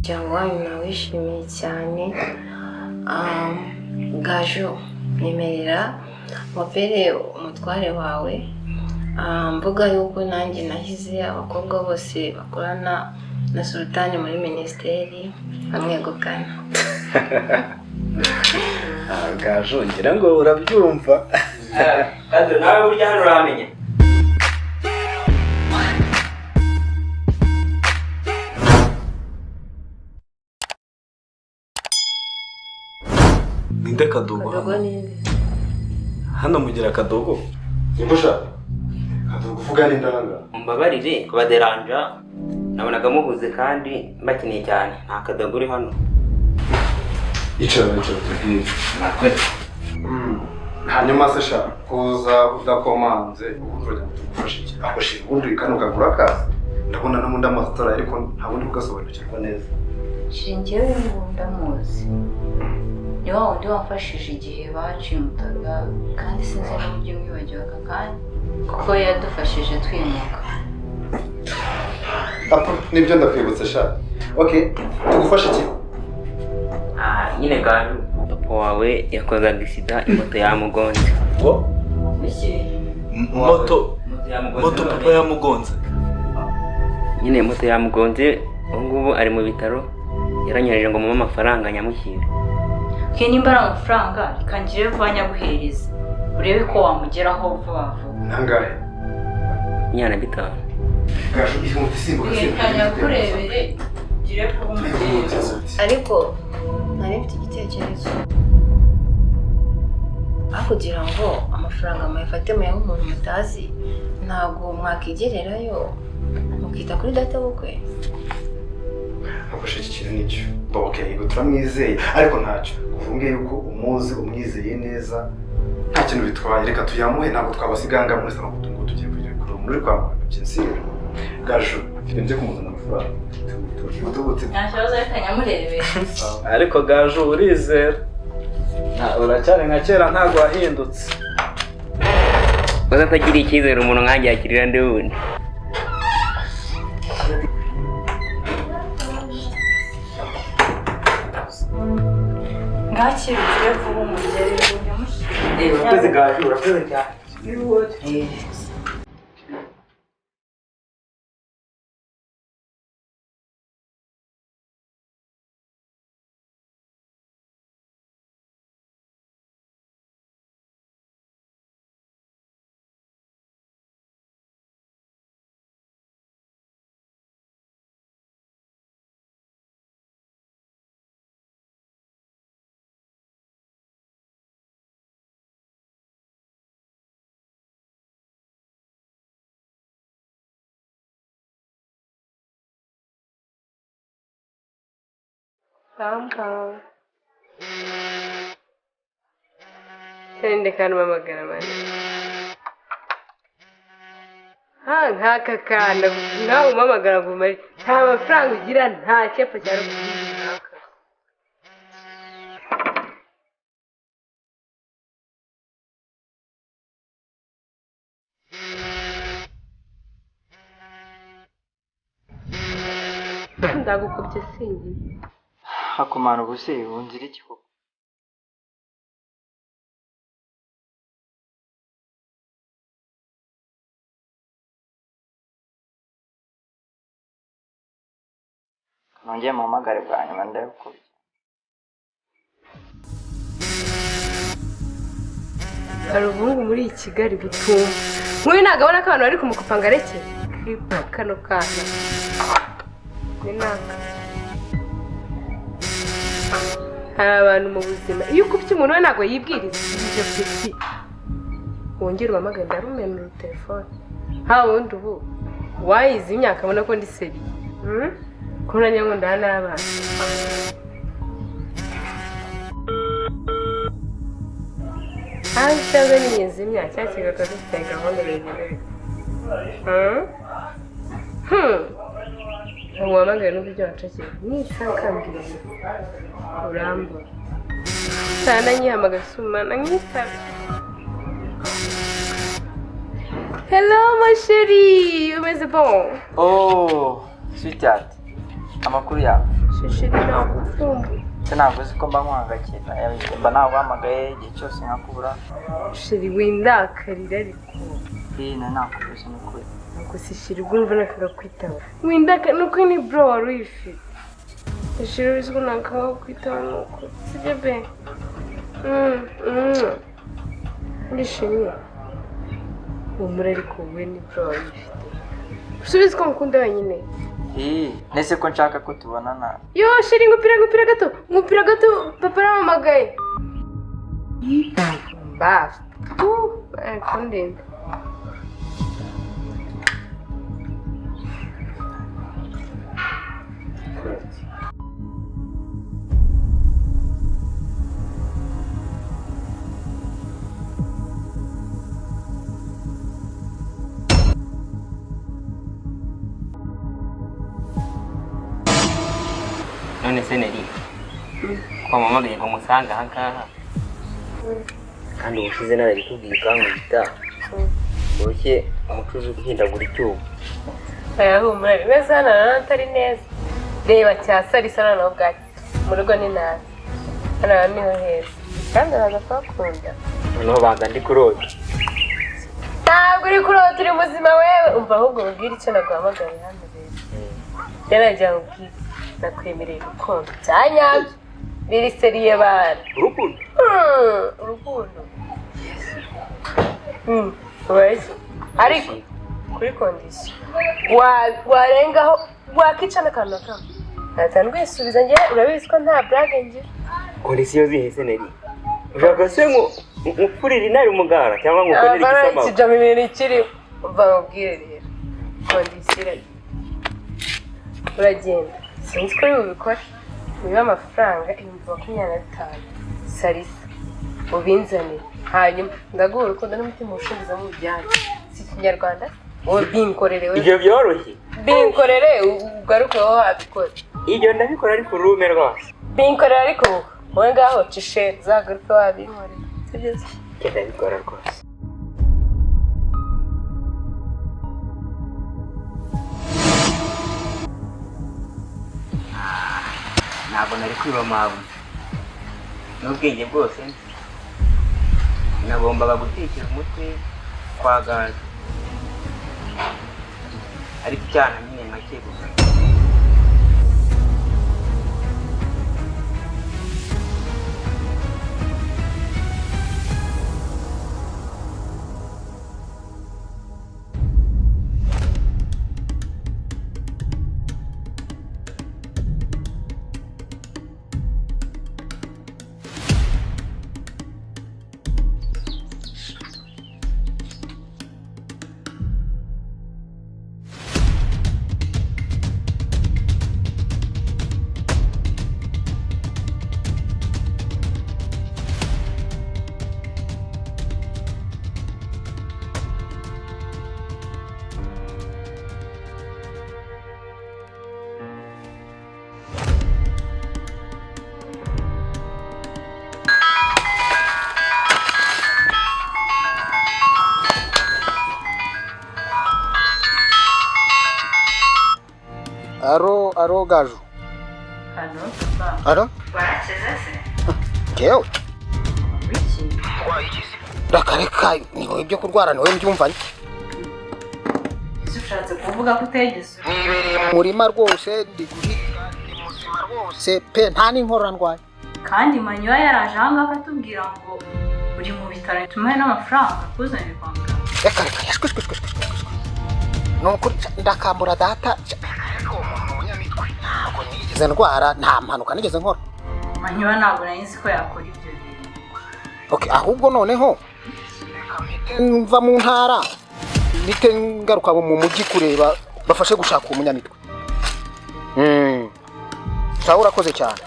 cyangwa nawishimiye cyane gajo nemerera wapere umutware wawe mvuga yuko nanjye nahize abakobwa bose bakorana na sultani muri ministeri amwegukana. gajo ngira ngo urabyumva. kandi nawe burya hano uramenye. Ninde Kadogo? Kadogo ninde? Hano mugira Kadogo? Yibusha. Kadogo vuga ni ndanga. Mbabarire kubaderanja. Nabonaga muhuze kandi mbakeneye cyane. Nta Kadogo uri hano. Icara tugiye. Murakoze. Hanyuma se sha kuza udakomanze ubuzure tugufasha iki? Akoshira ubundi kano kagura akazi. Ndabona no munda amatora ariko nta bundi kugasobanukirwa neza. Shingewe ngunda muzi. Niwa undi wamfashije igihe baciye umutaga kandi sinzi n'uburyo mwibagiwaga kandi kuko yadufashije twimuka. Apo nibyo ndakwibutsa sha. Okay, tugufasha iki? Nyine gajo papa wawe yakoze accident imoto yamugonze. Ngo? Iki? Moto papa yamugonze. Nyine moto yamugonze ngubu ari mu bitaro yaranyereje ngo mu amafaranga nyamushyire. Nimba amafaranga ikangire vanyaguhereza urebe ko wamugeraho vuba vuba. Nangahe? Nyana bitanu. Gajo isimbuka simbuka. Kanya kurebere gire ko umugeraho. Ariko nari mfite igitekerezo kugira ngo amafaranga mayafate mu yaho umuntu mutazi ntago mwakigererayo mukita kuri data bukwe. Akoresha iki kintu nicyo. Okay, ngo turamwizeye ariko ntacyo. Uvuge yuko umuzi umwizeye neza nta kintu bitwaye reka tuyamuhe ntabwo twabasiganga muri sama kutungo tugiye kujya muri kwa muganga byinsiye. Gajo nje kumuzana amafaranga. Tubutse. Nashoza kanyamurebere. Ariko gajo urizera. Uracyari nka kera ntago wahindutse. Bazatagira icyizere umuntu nkanjye yakirira ndi wundi. Ngakiri gire vuba umugeraho nyamushyire. Urakoze gajo urakoze cyane. Somehow. Sendekana mamagara mani. Nkaka kana nawe umamagara ngo mari nta mafaranga ugira nta cyepfo cyaro kugira. Ndagukubye singi. Hakumana ubuse wunzira iki koko? Nongeye muhamagare bwa nyuma ndabikubye. Hari ubuhungu muri Kigali butumva. Nk'uyu nagabona ko abantu bari kumukupa ngo areke. Kano kana. Ni naka. Hari abantu mu buzima iyo ukubye umuntu we ntabwo yibwiriza ibyo peti wongera uhamagara ndarumenura telefone ha wundi ubu wayize imyaka abona ko ndi seri ko nanya ngo ndana n'abana cyangwa nigeze imyaka cyakira dufite gahunda y'ibintu uhamagara n'uburyo wacakira nisakambira uramba sana nyihamagara sumana nkitabe. Hello ma chérie, umeze bon? Oh, sweetheart. Amakuru yawe. shishiri nakukumbu ntabwo uzi ko mba nkwangakira mba naguhamagaye igihe cyose nkakubura shiri windakarira ariko nakubuze n'ukuri ntabwo si shiri ubwumva nakagakwitaba windaka nuko ni bro wari uyifite shiri uzi ko nakagakwitaba nuko sibyo be ndishimye humura ariko wowe ni bro wari uyifite usubize ko mukunda wenyine nese ko nshaka ko tubonana yo shiri ngupira gato papa aramamagaye basi kundenda none se neri kwa mama mbere ngo musanga ahangaha kandi ubushize narabikubwiye ukankubita boshye umucuzi guhindagura icyuho humura bimeze hano nanone atari neza reba cyasara isa noneho bwaki mu rugo ni nabi hano niho heza kandi araza kuhakunda noneho baza ndi kurota ntabwo uri kurota uri muzima wewe umva ahubwo ubwire icyo naguhamagaye hano rero nagira ngo ubwire nakwemereye urukundo cyanyabyo biri seriye bana urukundo wese ariko kuri kondisiyo warengaho wakicana akantu na kamwe natanu rwisubiza njye urabizi ko nta burage ngira kondisiyo zihese neri ushaka se ngo upfurire intare umugara cyangwa ngo ukorere igisamaho kijamo ibintu ikiriho umva mubwire rero kondisiyo iragira uragenda sinzi ko uri bubikore niba amafaranga 25,000 sarisa ubinzanire hanyuma ndaguha urukundo n'umutima ushingiza mu byanya si ikinyarwanda wowe binkorere we ibyo byoroshye binkorere ugaruke wowe wabikora ibyo ndabikora ariko urume rwose binkorere ariko wowe ngaho cishe zagaruke wabinkorera sibyo se ndabikora rwose ntabwo nari kwiba mawe n'ubwenge bwose nagombaga gutekera umutwe kwa gaza ariko icyana nyine make gusa Aro gaju. Hano papa. Aro? Warakeze se? Jewe. Wiki. Rakareka niho ibyo kurwara niwe mbyumva nti. Ushatse kuvuga ko utegeze. Nibereye mu murima rwose ndiguhiga ni muzima rwose pe nta n'inkora ndwaye. Kandi manywa yaraje hanga akatubwira ngo uri mu bitaro tumuhe n'amafaranga kuzanira kwa muganga. Reka yashwishwishwishwe. Nuko ndakambura data ntabwo nigeze ndwara nta mpanuka nigeze nkora manywa ntabwo nzi ko yakora ibyo bintu okay ahubwo noneho mva mu ntara nite ngaruka mu mujyi kureba bafashe gushaka umunyamitwe sawa urakoze cyane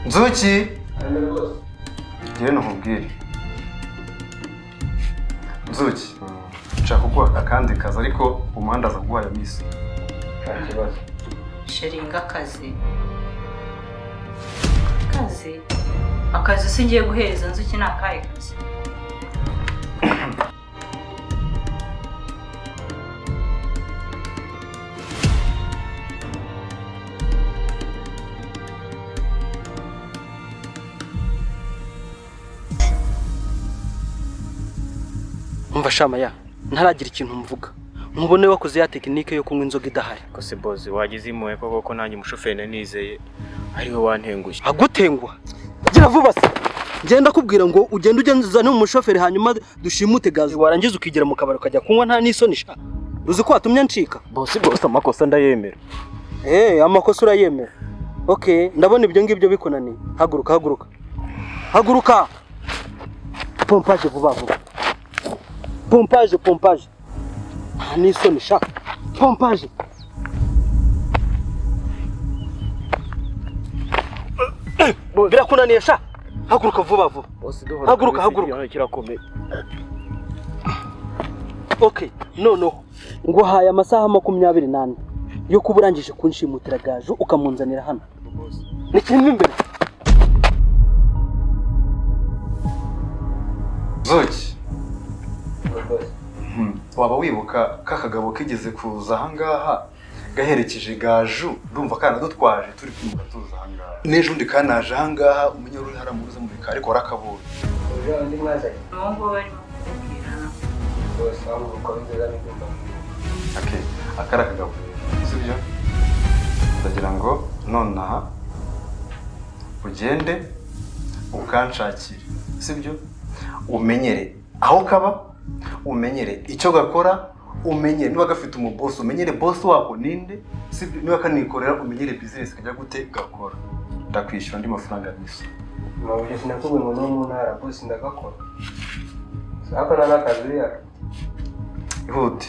Nzuki Ngiye nkubwire Nzuki nshaka kuguha akandi kazi ariko umuhanda aza guhaye misi nta kibazo sheringa akazi singiye guhereza nzuki nakaye kazi. Umva shamaya ntaragira ikintu mvuga nkubone wakoze ya tekinike yo kunywa inzoga idahari ko se boss wagize imwe koko nanjye umushoferi nizeye ari we wantengushye agutengwa gira vuba se ngenda kubwira ngo ugende ugenzane mu mushoferi hanyuma dushimute gazi warangiza ukigira mu kabari ukajya kunywa nta nisoni sha uzi ko watumye ncika boss amakosa ndayemera amakosa urayemera okay ndabona ibyo ngibyo bikunaniye haguruka pompage vuba pompage nisoni sha pompage birakunaniye sha haguruka vuba haguruka kirakomeye okay no nguhaye amasaha 28 yo kuburangije kunshimutira gaju ukamunzanira hano ni kintu imbere Zoki waba wibuka kakagabo kigeze kuza ahangaha gaherekeje gaju ndumva kana dutwaje turi kwimuka tuza ahangaha nejo ndi kanaje ahangaha umunyaruri haramuruza mu bikari ariko rakabonye ndi mwazaye Nubwo bari mukubwirana bose aho ukomeza n'igomba okay akara kagabo sibyo ndagira ngo nonaha ugende ukanshakira sibyo umenyere aho kaba umenyere icyo gakora umenyere niba gafite umuboss umenyere boss wako ninde sibyo niba kanikorera umenyere business kajya gute gakora ndakwishyura ndi mafaranga nisa mabuje sinakubwe ngo no mu ntara boss ndagakora sako n'akazi ya ihute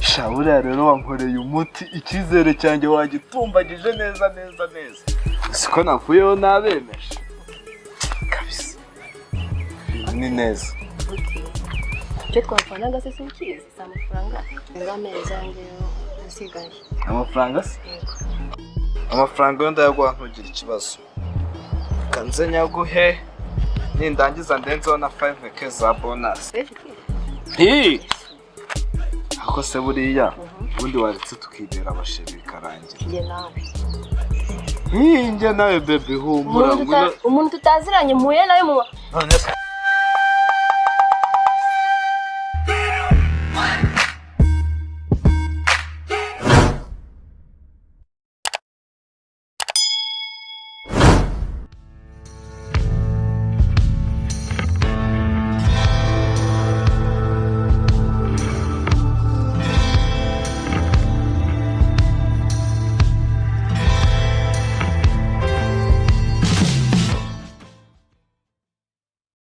Shabura rero wankoreye umuti ikizere cyanjye wagitumbagije neza siko nakuyeho nabemeje kabisa ni neza cyo twafanaga se sinkizi amafaranga ngameza ngeyo asigaye amafaranga se amafaranga yenda yaguha ntugira ikibazo kanze nyaguhe nindangiza ndenzeho na 5k za bonus ako se buriya ubundi waretse tukibera abasheri bikarangira njye nawe bebe humura umuntu tutaziranye muye nayo mu none